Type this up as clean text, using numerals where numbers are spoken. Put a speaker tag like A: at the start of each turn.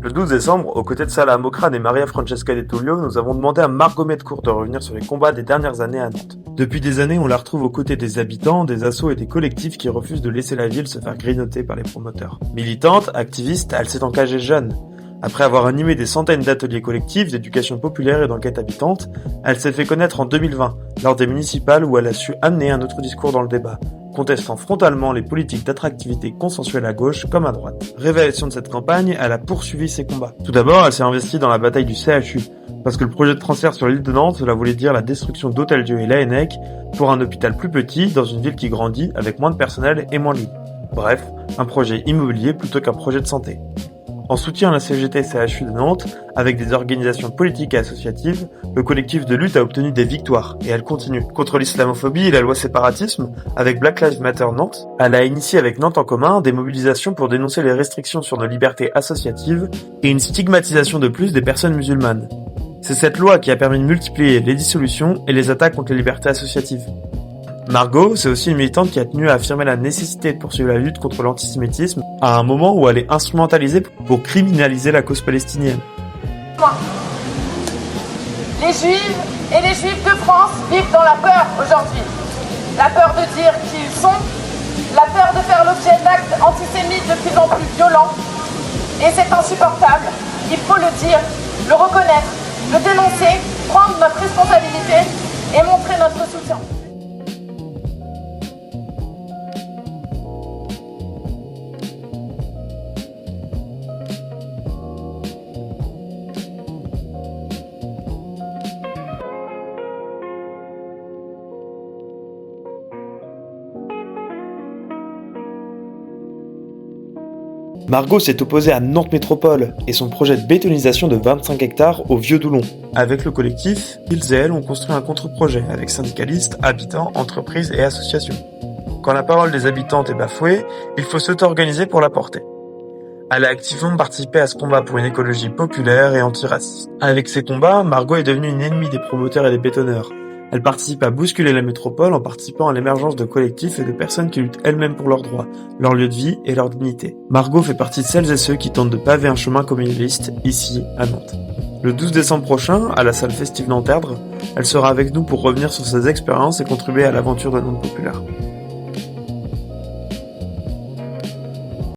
A: Le 12 décembre, aux côtés de Salah Mokrane et Maria Francesca De Tullio, nous avons demandé à Margot Medcourt de revenir sur les combats des dernières années à Nantes. Depuis des années, on la retrouve aux côtés des habitants, des assos et des collectifs qui refusent de laisser la ville se faire grignoter par les promoteurs. Militante, activiste, elle s'est engagée jeune. Après avoir animé des centaines d'ateliers collectifs, d'éducation populaire et d'enquête habitante, elle s'est fait connaître en 2020, lors des municipales où elle a su amener un autre discours dans le débat, contestant frontalement les politiques d'attractivité consensuelle à gauche comme à droite. Révélation de cette campagne, elle a poursuivi ses combats. Tout d'abord, elle s'est investie dans la bataille du CHU, parce que le projet de transfert sur l'île de Nantes, cela voulait dire la destruction d'Hôtel-Dieu et l'ANEC pour un hôpital plus petit dans une ville qui grandit avec moins de personnel et moins de lits. Bref, un projet immobilier plutôt qu'un projet de santé. En soutien à la CGT-CHU de Nantes, avec des organisations politiques et associatives, le collectif de lutte a obtenu des victoires, et elle continue. Contre l'islamophobie et la loi séparatisme, avec Black Lives Matter Nantes, elle a initié avec Nantes en commun des mobilisations pour dénoncer les restrictions sur nos libertés associatives et une stigmatisation de plus des personnes musulmanes. C'est cette loi qui a permis de multiplier les dissolutions et les attaques contre les libertés associatives. Margot, c'est aussi une militante qui a tenu à affirmer la nécessité de poursuivre la lutte contre l'antisémitisme à un moment où elle est instrumentalisée pour criminaliser la cause palestinienne.
B: Les Juifs et les Juifs de France vivent dans la peur aujourd'hui. La peur de dire qui ils sont, la peur de faire l'objet d'actes antisémites de plus en plus violents. Et c'est insupportable. Il faut le dire, le reconnaître, le dénoncer, prendre notre responsabilité et montrer notre soutien.
A: Margot s'est opposée à Nantes Métropole et son projet de bétonisation de 25 hectares au Vieux-Doulon. Avec le collectif, ils et elles ont construit un contre-projet avec syndicalistes, habitants, entreprises et associations. Quand la parole des habitantes est bafouée, il faut s'auto-organiser pour la porter. Elle a activement participé à ce combat pour une écologie populaire et antiraciste. Avec ces combats, Margot est devenue une ennemie des promoteurs et des bétonneurs. Elle participe à bousculer la métropole en participant à l'émergence de collectifs et de personnes qui luttent elles-mêmes pour leurs droits, leur lieu de vie et leur dignité. Margot fait partie de celles et ceux qui tentent de paver un chemin communaliste, ici, à Nantes. Le 12 décembre prochain, à la salle Festive Nanterdre, elle sera avec nous pour revenir sur ses expériences et contribuer à l'aventure de Nantes populaire.